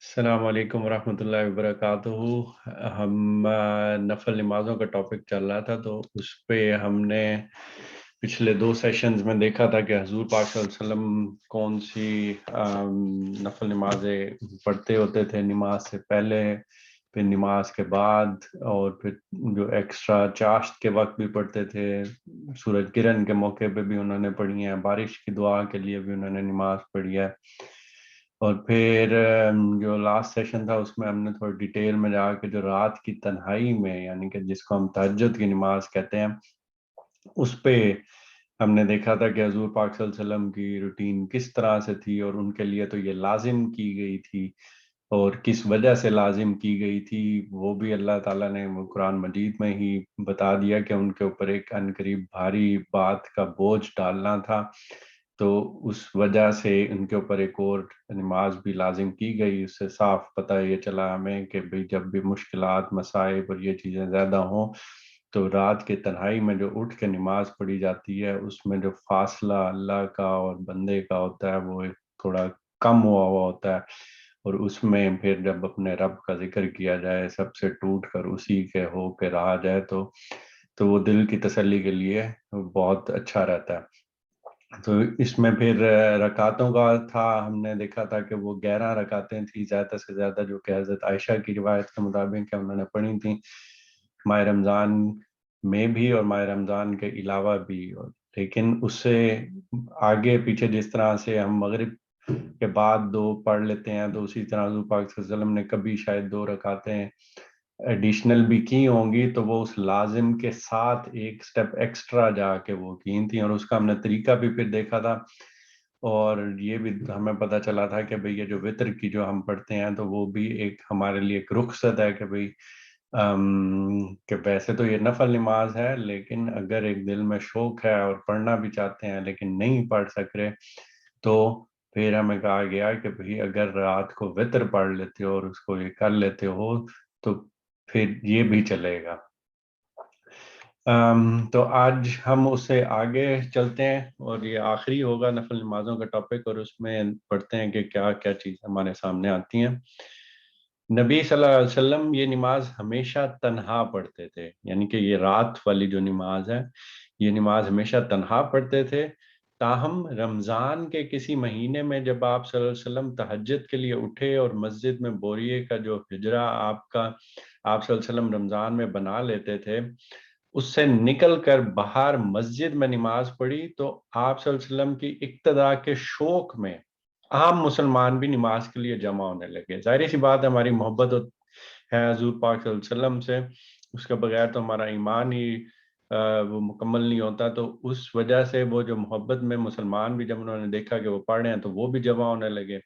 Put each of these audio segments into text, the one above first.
السلام علیکم ورحمۃ اللہ وبرکاتہ۔ ہم نفل نمازوں کا ٹاپک چل رہا تھا، تو اس پہ ہم نے پچھلے 2 سیشنز میں دیکھا تھا کہ حضور پاک صلی اللہ علیہ وسلم کون سی نفل نمازیں پڑھتے ہوتے تھے، نماز سے پہلے، پھر نماز کے بعد، اور پھر جو ایکسٹرا چاشت کے وقت بھی پڑھتے تھے، سورج گرہن کے موقع پہ بھی انہوں نے پڑھی ہیں، بارش کی دعا کے لیے بھی انہوں نے نماز پڑھی ہے۔ اور پھر جو لاسٹ سیشن تھا اس میں ہم نے تھوڑی ڈیٹیل میں جا کے جو رات کی تنہائی میں، یعنی کہ جس کو ہم تہجد کی نماز کہتے ہیں، اس پہ ہم نے دیکھا تھا کہ حضور پاک صلی اللہ علیہ وسلم کی روٹین کس طرح سے تھی، اور ان کے لیے تو یہ لازم کی گئی تھی، اور کس وجہ سے لازم کی گئی تھی وہ بھی اللہ تعالیٰ نے قرآن مجید میں ہی بتا دیا کہ ان کے اوپر ایک عنقریب بھاری بات کا بوجھ ڈالنا تھا، تو اس وجہ سے ان کے اوپر ایک اور نماز بھی لازم کی گئی۔ اس سے صاف پتہ یہ چلا ہمیں کہ بھئی جب بھی مشکلات، مصائب اور یہ چیزیں زیادہ ہوں تو رات کے تنہائی میں جو اٹھ کے نماز پڑھی جاتی ہے، اس میں جو فاصلہ اللہ کا اور بندے کا ہوتا ہے وہ ایک تھوڑا کم ہوا ہوتا ہے، اور اس میں پھر جب اپنے رب کا ذکر کیا جائے، سب سے ٹوٹ کر اسی کے ہو کے رہا جائے، تو وہ دل کی تسلی کے لیے بہت اچھا رہتا ہے۔ تو اس میں پھر رکعتوں کا تھا، ہم نے دیکھا تھا کہ وہ 11 رکعتیں تھیں زیادہ سے زیادہ، جو کہ حضرت عائشہ کی روایت کے مطابق کہ انہوں نے پڑھی تھیں ماہ رمضان میں بھی اور ماہ رمضان کے علاوہ بھی۔ لیکن اس سے آگے پیچھے جس طرح سے ہم مغرب کے بعد 2 پڑھ لیتے ہیں، تو اسی طرح حضور پاک صلی اللہ علیہ وسلم نے کبھی شاید 2 رکعتیں ایڈیشنل بھی کی ہوں گی، تو وہ اس لازم کے ساتھ ایک سٹیپ ایکسٹرا جا کے وہ کی تھیں، اور اس کا ہم نے طریقہ بھی پھر دیکھا تھا، اور یہ بھی ہمیں پتہ چلا تھا کہ بھئی یہ جو وطر کی جو ہم پڑھتے ہیں تو وہ بھی ایک ہمارے لیے ایک رخصت ہے کہ بھئی کہ ویسے تو یہ نفل نماز ہے، لیکن اگر ایک دل میں شوق ہے اور پڑھنا بھی چاہتے ہیں لیکن نہیں پڑھ سک رہے، تو پھر ہمیں کہا گیا کہ بھئی اگر رات کو وطر پڑھ لیتے ہو اور اس کو یہ کر لیتے ہو تو پھر یہ بھی چلے گا۔ تو آج ہم اس سے آگے چلتے ہیں، اور یہ آخری ہوگا نفل نمازوں کا ٹاپک، اور اس میں پڑھتے ہیں کہ کیا کیا چیزیں ہمارے سامنے آتی ہیں۔ نبی صلی اللہ علیہ وسلم یہ نماز ہمیشہ تنہا پڑھتے تھے، یعنی کہ یہ رات والی جو نماز ہے یہ نماز ہمیشہ تنہا پڑھتے تھے، تاہم رمضان کے کسی مہینے میں جب آپ صلی اللہ علیہ وسلم تہجد کے لیے اٹھے اور مسجد میں بوریے کا جو حجرہ آپ صلی اللہ علیہ وسلم رمضان میں بنا لیتے تھے، اس سے نکل کر باہر مسجد میں نماز پڑھی، تو آپ صلی اللہ علیہ وسلم کی اقتداء کے شوق میں عام مسلمان بھی نماز کے لیے جمع ہونے لگے۔ ظاہر سی بات ہے، ہماری محبت ہے حضور پاک صلی اللہ علیہ وسلم سے، اس کے بغیر تو ہمارا ایمان ہی وہ مکمل نہیں ہوتا، تو اس وجہ سے وہ جو محبت میں مسلمان بھی جب انہوں نے دیکھا کہ وہ پڑھ رہے ہیں تو وہ بھی جمع ہونے لگے۔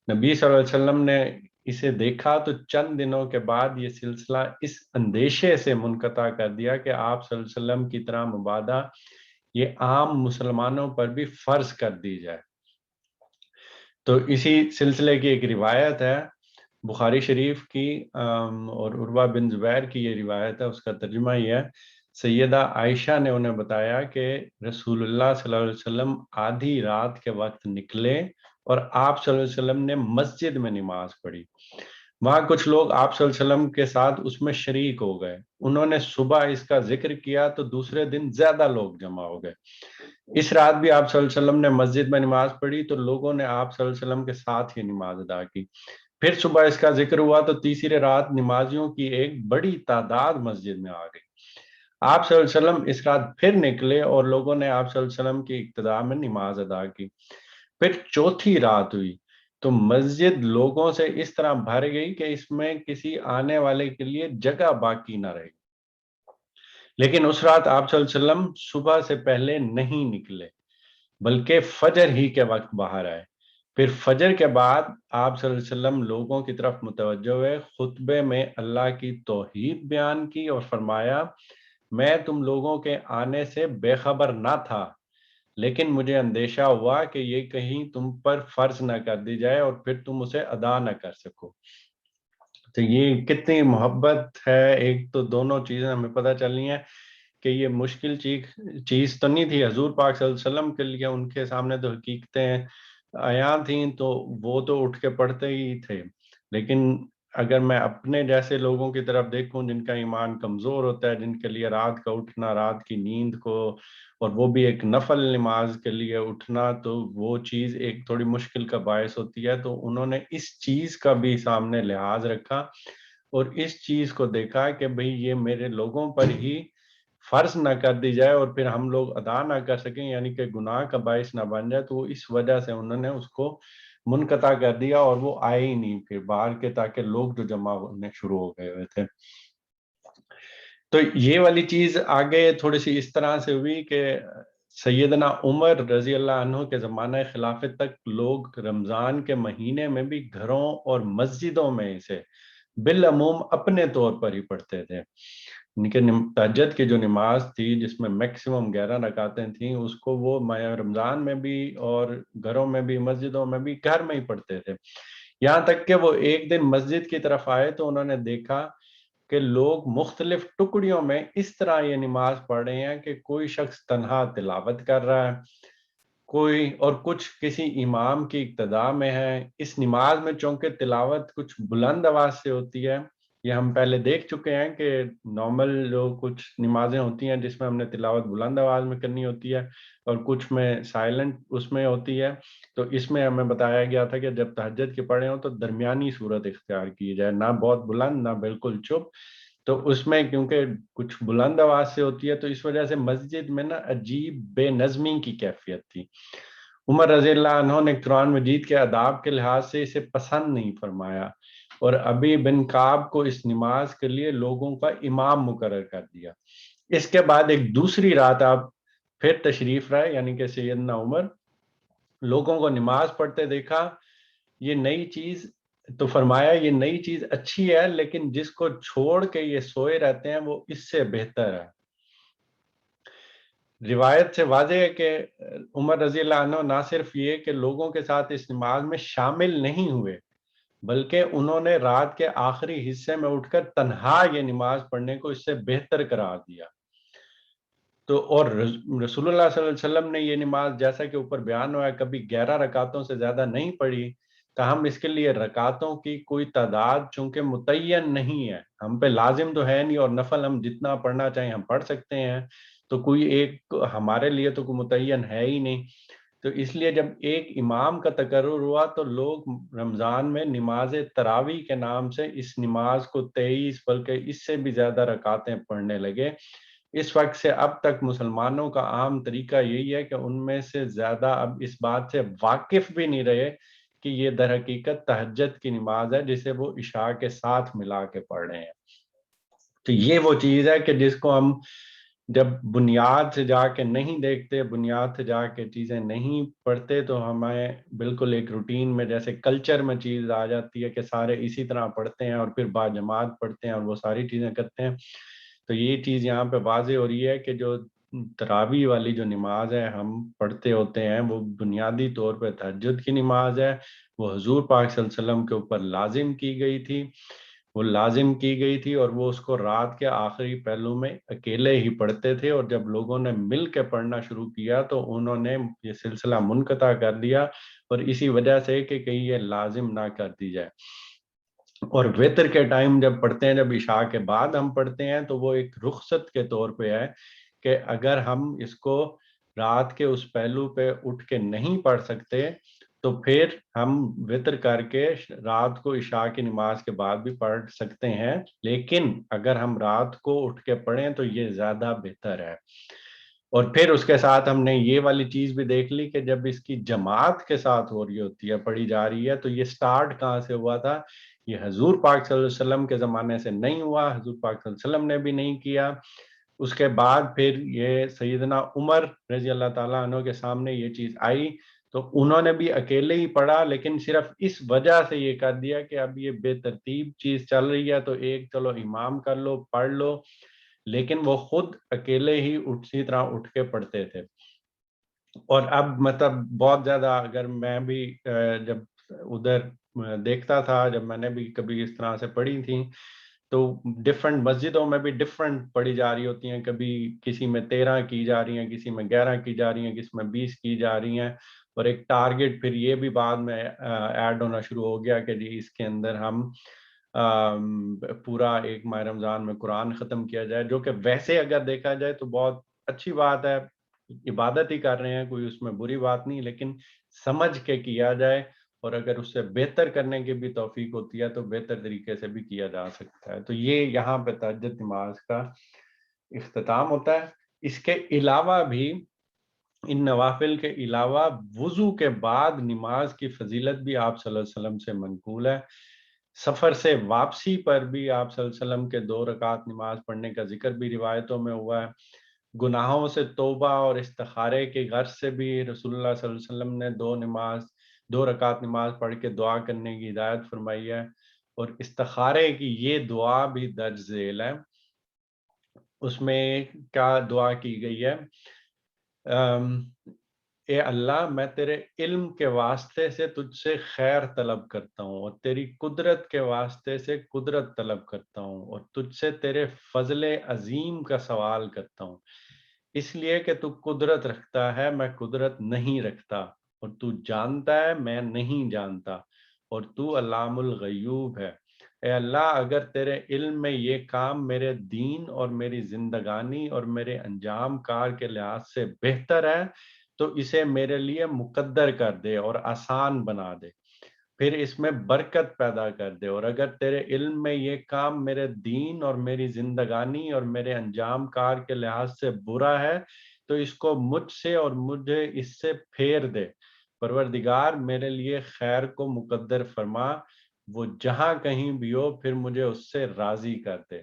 نبی صلی اللہ علیہ وسلم نے اسے دیکھا تو چند دنوں کے بعد یہ سلسلہ اس اندیشے سے منقطع کر دیا کہ آپ صلی اللہ علیہ وسلم کی طرح مبادہ یہ عام مسلمانوں پر بھی فرض کر دی جائے۔ تو اسی سلسلے کی ایک روایت ہے بخاری شریف کی، اور عروہ بن زبیر کی یہ روایت ہے، اس کا ترجمہ یہ ہے، سیدہ عائشہ نے انہیں بتایا کہ رسول اللہ صلی اللہ علیہ وسلم آدھی رات کے وقت نکلے اور آپ صلی اللہ علیہ وسلم نے مسجد میں نماز پڑھی۔ وہاں کچھ لوگ آپ صلی اللہ علیہ وسلم کے ساتھ اس میں شریک ہو گئے، انہوں نے صبح اس کا ذکر کیا تو دوسرے دن زیادہ لوگ جمع ہو گئے۔ اس رات بھی آپ صلی اللہ علیہ وسلم نے مسجد میں نماز پڑھی تو لوگوں نے آپ صلی اللہ علیہ وسلم کے ساتھ ہی نماز ادا کی۔ پھر صبح اس کا ذکر ہوا تو تیسری رات نمازیوں کی ایک بڑی تعداد مسجد میں آ گئی۔ آپ صلی اللہ علیہ وسلم اس رات پھر نکلے اور لوگوں نے آپ صلی اللہ علیہ وسلم کی اقتداء میں نماز ادا کی۔ پھر چوتھی رات ہوئی تو مسجد لوگوں سے اس طرح بھر گئی کہ اس میں کسی آنے والے کے لیے جگہ باقی نہ رہی۔ لیکن اس رات آپ صلی اللہ علیہ وسلم صبح سے پہلے نہیں نکلے بلکہ فجر ہی کے وقت باہر آئے۔ پھر فجر کے بعد آپ صلی اللہ علیہ وسلم لوگوں کی طرف متوجہ ہوئے، خطبے میں اللہ کی توحید بیان کی اور فرمایا، میں تم لوگوں کے آنے سے بے خبر نہ تھا، لیکن مجھے اندیشہ ہوا کہ یہ کہیں تم پر فرض نہ کر دی جائے اور پھر تم اسے ادا نہ کر سکو۔ تو یہ کتنی محبت ہے، ایک تو دونوں چیزیں ہمیں پتہ چلی ہیں کہ یہ مشکل چیز تو نہیں تھی حضور پاک صلی اللہ علیہ وسلم کے لیے، ان کے سامنے تو حقیقتیں عیاں تھیں تو وہ تو اٹھ کے پڑھتے ہی تھے، لیکن اگر میں اپنے جیسے لوگوں کی طرف دیکھوں جن کا ایمان کمزور ہوتا ہے، جن کے لیے رات کا اٹھنا، رات کی نیند کو، اور وہ بھی ایک نفل نماز کے لیے اٹھنا، تو وہ چیز ایک تھوڑی مشکل کا باعث ہوتی ہے. تو انہوں نے اس چیز کا بھی سامنے لحاظ رکھا اور اس چیز کو دیکھا کہ بھئی یہ میرے لوگوں پر ہی فرض نہ کر دی جائے اور پھر ہم لوگ ادا نہ کر سکیں، یعنی کہ گناہ کا باعث نہ بن جائے. تو وہ اس وجہ سے انہوں نے اس کو منقطع کر دیا اور وہ آئے ہی نہیں پھر باہر کے، تاکہ لوگ جو جمع ہونے شروع ہو گئے ہوئے تھے. تو یہ والی چیز آگے تھوڑی سی اس طرح سے ہوئی کہ سیدنا عمر رضی اللہ عنہ کے زمانہ خلافت تک لوگ رمضان کے مہینے میں بھی گھروں اور مسجدوں میں اسے بالعموم اپنے طور پر ہی پڑھتے تھے. ان کے تہجد کی جو نماز تھی جس میں میکسیمم 11 رکعتیں تھیں، اس کو وہ ماہ رمضان میں بھی اور گھروں میں بھی مسجدوں میں بھی گھر میں ہی پڑھتے تھے. یہاں تک کہ وہ ایک دن مسجد کی طرف آئے تو انہوں نے دیکھا کہ لوگ مختلف ٹکڑیوں میں اس طرح یہ نماز پڑھ رہے ہیں کہ کوئی شخص تنہا تلاوت کر رہا ہے، کوئی اور کچھ کسی امام کی اقتداء میں ہے. اس نماز میں چونکہ تلاوت کچھ بلند آواز سے ہوتی ہے، یہ ہم پہلے دیکھ چکے ہیں کہ نارمل جو کچھ نمازیں ہوتی ہیں جس میں ہم نے تلاوت بلند آواز میں کرنی ہوتی ہے اور کچھ میں سائلنٹ اس میں ہوتی ہے. تو اس میں ہمیں بتایا گیا تھا کہ جب تہجد کے پڑھے ہوں تو درمیانی صورت اختیار کی جائے، نہ بہت بلند نہ بالکل چپ. تو اس میں کیونکہ کچھ بلند آواز سے ہوتی ہے تو اس وجہ سے مسجد میں نا عجیب بے نظمی کی کیفیت تھی. عمر رضی اللہ عنہ نے قرآن مجید کے آداب کے لحاظ سے اسے پسند نہیں فرمایا اور ابی بن کعب کو اس نماز کے لیے لوگوں کا امام مقرر کر دیا. اس کے بعد ایک دوسری رات آپ پھر تشریف لائے، یعنی کہ سیدنا عمر لوگوں کو نماز پڑھتے دیکھا. یہ نئی چیز تو فرمایا یہ نئی چیز اچھی ہے، لیکن جس کو چھوڑ کے یہ سوئے رہتے ہیں وہ اس سے بہتر ہے. روایت سے واضح ہے کہ عمر رضی اللہ عنہ نہ صرف یہ کہ لوگوں کے ساتھ اس نماز میں شامل نہیں ہوئے، بلکہ انہوں نے رات کے آخری حصے میں اٹھ کر تنہا یہ نماز پڑھنے کو اس سے بہتر قرار دیا. تو اور رسول اللہ صلی اللہ علیہ وسلم نے یہ نماز جیسا کہ اوپر بیان ہوا ہے کبھی 11 رکعتوں سے زیادہ نہیں پڑھی. تاہم اس کے لیے رکعتوں کی کوئی تعداد چونکہ متعین نہیں ہے، ہم پہ لازم تو ہے نہیں، اور نفل ہم جتنا پڑھنا چاہیں ہم پڑھ سکتے ہیں، تو کوئی ایک ہمارے لیے تو کوئی متعین ہے ہی نہیں. تو اس لیے جب ایک امام کا تقرر ہوا تو لوگ رمضان میں نماز تراویح کے نام سے اس نماز کو 23 بلکہ اس سے بھی زیادہ رکعتیں پڑھنے لگے. اس وقت سے اب تک مسلمانوں کا عام طریقہ یہی ہے کہ ان میں سے زیادہ اب اس بات سے واقف بھی نہیں رہے کہ یہ در حقیقت تہجد کی نماز ہے جسے وہ عشاء کے ساتھ ملا کے پڑھ رہے ہیں. تو یہ وہ چیز ہے کہ جس کو ہم جب بنیاد سے جا کے نہیں دیکھتے، بنیاد سے جا کے چیزیں نہیں پڑھتے، تو ہمیں بالکل ایک روٹین میں جیسے کلچر میں چیز آ جاتی ہے کہ سارے اسی طرح پڑھتے ہیں اور پھر با جماعت پڑھتے ہیں اور وہ ساری چیزیں کرتے ہیں. تو یہ چیز یہاں پہ واضح ہو رہی ہے کہ جو تراویح والی جو نماز ہے ہم پڑھتے ہوتے ہیں وہ بنیادی طور پہ تہجد کی نماز ہے. وہ حضور پاک صلی اللہ علیہ وسلم کے اوپر لازم کی گئی تھی، وہ لازم کی گئی تھی اور وہ اس کو رات کے آخری پہلو میں اکیلے ہی پڑھتے تھے، اور جب لوگوں نے مل کے پڑھنا شروع کیا تو انہوں نے یہ سلسلہ منقطع کر دیا، اور اسی وجہ سے کہ کہیں یہ لازم نہ کر دی جائے. اور وتر کے ٹائم جب پڑھتے ہیں، جب عشاء کے بعد ہم پڑھتے ہیں تو وہ ایک رخصت کے طور پہ ہے کہ اگر ہم اس کو رات کے اس پہلو پہ اٹھ کے نہیں پڑھ سکتے تو پھر ہم وتر کر کے رات کو عشاء کی نماز کے بعد بھی پڑھ سکتے ہیں، لیکن اگر ہم رات کو اٹھ کے پڑھیں تو یہ زیادہ بہتر ہے. اور پھر اس کے ساتھ ہم نے یہ والی چیز بھی دیکھ لی کہ جب اس کی جماعت کے ساتھ ہو رہی ہوتی ہے، پڑھی جا رہی ہے، تو یہ سٹارٹ کہاں سے ہوا تھا؟ یہ حضور پاک صلی اللہ علیہ وسلم کے زمانے سے نہیں ہوا، حضور پاک صلی اللہ علیہ وسلم نے بھی نہیں کیا. اس کے بعد پھر یہ سیدنا عمر رضی اللہ تعالیٰ عنہ کے سامنے یہ چیز آئی تو انہوں نے بھی اکیلے ہی پڑھا، لیکن صرف اس وجہ سے یہ کر دیا کہ اب یہ بے ترتیب چیز چل رہی ہے تو ایک چلو امام کر لو، پڑھ لو، لیکن وہ خود اکیلے ہی اسی طرح اٹھ کے پڑھتے تھے. اور اب مطلب بہت زیادہ اگر میں بھی جب ادھر دیکھتا تھا، جب میں نے بھی کبھی اس طرح سے پڑھی تھی تو ڈفرنٹ مسجدوں میں بھی ڈفرنٹ پڑھی جا رہی ہوتی ہیں، کبھی کسی میں 13 کی جا رہی ہیں، کسی میں 11 کی جا رہی ہیں، کسی میں 20 کی جا رہی ہیں. اور ایک ٹارگٹ پھر یہ بھی بعد میں ایڈ ہونا شروع ہو گیا کہ جی اس کے اندر ہم پورا ایک ماہ رمضان میں قرآن ختم کیا جائے، جو کہ ویسے اگر دیکھا جائے تو بہت اچھی بات ہے، عبادت ہی کر رہے ہیں، کوئی اس میں بری بات نہیں، لیکن سمجھ کے کیا جائے، اور اگر اس سے بہتر کرنے کی بھی توفیق ہوتی ہے تو بہتر طریقے سے بھی کیا جا سکتا ہے۔ تو یہ یہاں پہ تہجد نماز کا اختتام ہوتا ہے۔ اس کے علاوہ بھی، ان نوافل کے علاوہ وضو کے بعد نماز کی فضیلت بھی آپ صلی اللہ علیہ وسلم سے منقول ہے۔ سفر سے واپسی پر بھی آپ صلی اللہ علیہ وسلم کے 2 رکعت نماز پڑھنے کا ذکر بھی روایتوں میں ہوا ہے۔ گناہوں سے توبہ اور استخارے کی غرض سے بھی رسول اللہ صلی اللہ علیہ وسلم نے 2 رکعت نماز پڑھ کے دعا کرنے کی ہدایت فرمائی ہے، اور استخارے کی یہ دعا بھی درج ذیل ہے۔ اس میں کیا دعا کی گئی ہے؟ اے اللہ، میں تیرے علم کے واسطے سے تجھ سے خیر طلب کرتا ہوں، اور تیری قدرت کے واسطے سے قدرت طلب کرتا ہوں، اور تجھ سے تیرے فضل عظیم کا سوال کرتا ہوں، اس لیے کہ تو قدرت رکھتا ہے، میں قدرت نہیں رکھتا، اور تو جانتا ہے، میں نہیں جانتا، اور تو علام الغیوب ہے۔ اے اللہ، اگر تیرے علم میں یہ کام میرے دین اور میری زندگانی اور میرے انجام کار کے لحاظ سے بہتر ہے تو اسے میرے لیے مقدر کر دے اور آسان بنا دے، پھر اس میں برکت پیدا کر دے، اور اگر تیرے علم میں یہ کام میرے دین اور میری زندگانی اور میرے انجام کار کے لحاظ سے برا ہے تو اس کو مجھ سے اور مجھے اس سے پھیر دے۔ پروردگار، میرے لیے خیر کو مقدر فرما، وہ جہاں کہیں بھی ہو، پھر مجھے اس سے راضی کر دے۔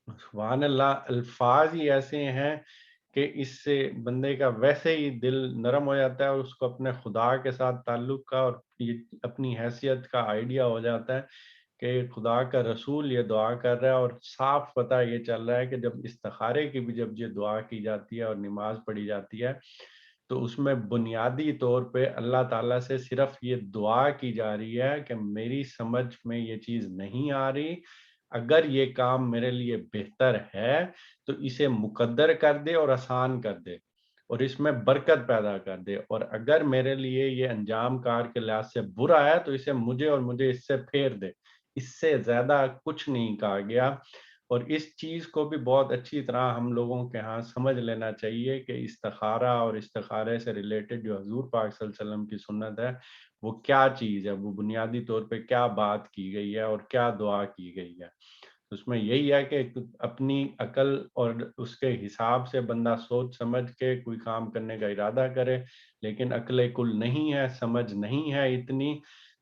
سبحان اللہ، الفاظ ہی ایسے ہیں کہ اس سے بندے کا ویسے ہی دل نرم ہو جاتا ہے، اور اس کو اپنے خدا کے ساتھ تعلق کا اور اپنی حیثیت کا آئیڈیا ہو جاتا ہے کہ خدا کا رسول یہ دعا کر رہا ہے، اور صاف پتہ یہ چل رہا ہے کہ جب استخارے کی بھی جب یہ دعا کی جاتی ہے اور نماز پڑھی جاتی ہے تو اس میں بنیادی طور پہ اللہ تعالیٰ سے صرف یہ دعا کی جا رہی ہے کہ میری سمجھ میں یہ چیز نہیں آ رہی، اگر یہ کام میرے لیے بہتر ہے تو اسے مقدر کر دے اور آسان کر دے، اور اس میں برکت پیدا کر دے، اور اگر میرے لیے یہ انجام کار کے لحاظ سے برا ہے تو اسے مجھے اور مجھے اس سے پھیر دے۔ اس سے زیادہ کچھ نہیں کہا گیا، اور اس چیز کو بھی بہت اچھی طرح ہم لوگوں کے ہاں سمجھ لینا چاہیے کہ استخارہ اور استخارے سے ریلیٹڈ جو حضور پاک صلی اللہ علیہ وسلم کی سنت ہے وہ کیا چیز ہے، وہ بنیادی طور پہ کیا بات کی گئی ہے اور کیا دعا کی گئی ہے۔ اس میں یہی ہے کہ اپنی عقل اور اس کے حساب سے بندہ سوچ سمجھ کے کوئی کام کرنے کا ارادہ کرے، لیکن عقل کل نہیں ہے، سمجھ نہیں ہے اتنی،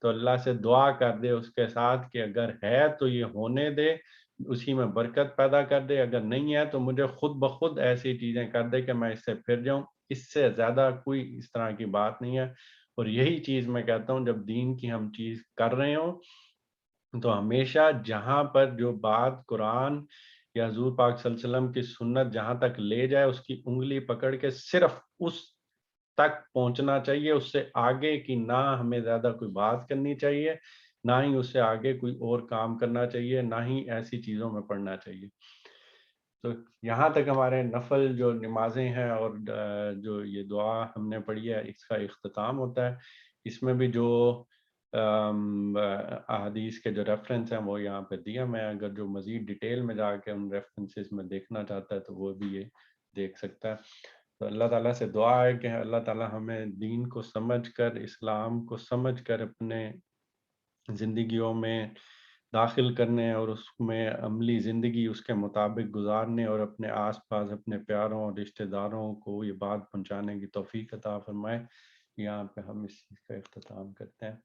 تو اللہ سے دعا کر دے اس کے ساتھ کہ اگر ہے تو یہ ہونے دے، اسی میں برکت پیدا کر دے، اگر نہیں ہے تو مجھے خود بخود ایسی چیزیں کر دے کہ میں اس سے پھر جاؤں۔ اس سے زیادہ کوئی اس طرح کی بات نہیں ہے، اور یہی چیز میں کہتا ہوں جب دین کی ہم چیز کر رہے ہوں تو ہمیشہ جہاں پر جو بات قرآن یا حضور پاک صلی اللہ علیہ وسلم کی سنت جہاں تک لے جائے اس کی انگلی پکڑ کے صرف اس تک پہنچنا چاہیے، اس سے آگے کی نہ ہمیں زیادہ کوئی بات کرنی چاہیے، نہ ہی اس سے آگے کوئی اور کام کرنا چاہیے، نہ ہی ایسی چیزوں میں پڑھنا چاہیے۔ تو یہاں تک ہمارے نفل جو نمازیں ہیں اور جو یہ دعا ہم نے پڑھی ہے اس کا اختتام ہوتا ہے۔ اس میں بھی جو احادیث کے جو ریفرنس ہیں وہ یہاں پہ دیا، میں اگر جو مزید ڈیٹیل میں جا کے ان ریفرنسز میں دیکھنا چاہتا ہے تو وہ بھی یہ دیکھ سکتا ہے۔ تو اللہ تعالیٰ سے دعا ہے کہ اللہ تعالیٰ ہمیں دین کو سمجھ کر، اسلام کو سمجھ کر اپنے زندگیوں میں داخل کرنے اور اس میں عملی زندگی اس کے مطابق گزارنے اور اپنے آس پاس اپنے پیاروں اور رشتہ داروں کو یہ بات پہنچانے کی توفیق عطا فرمائے۔ یہاں پہ ہم اس چیز کا اختتام کرتے ہیں۔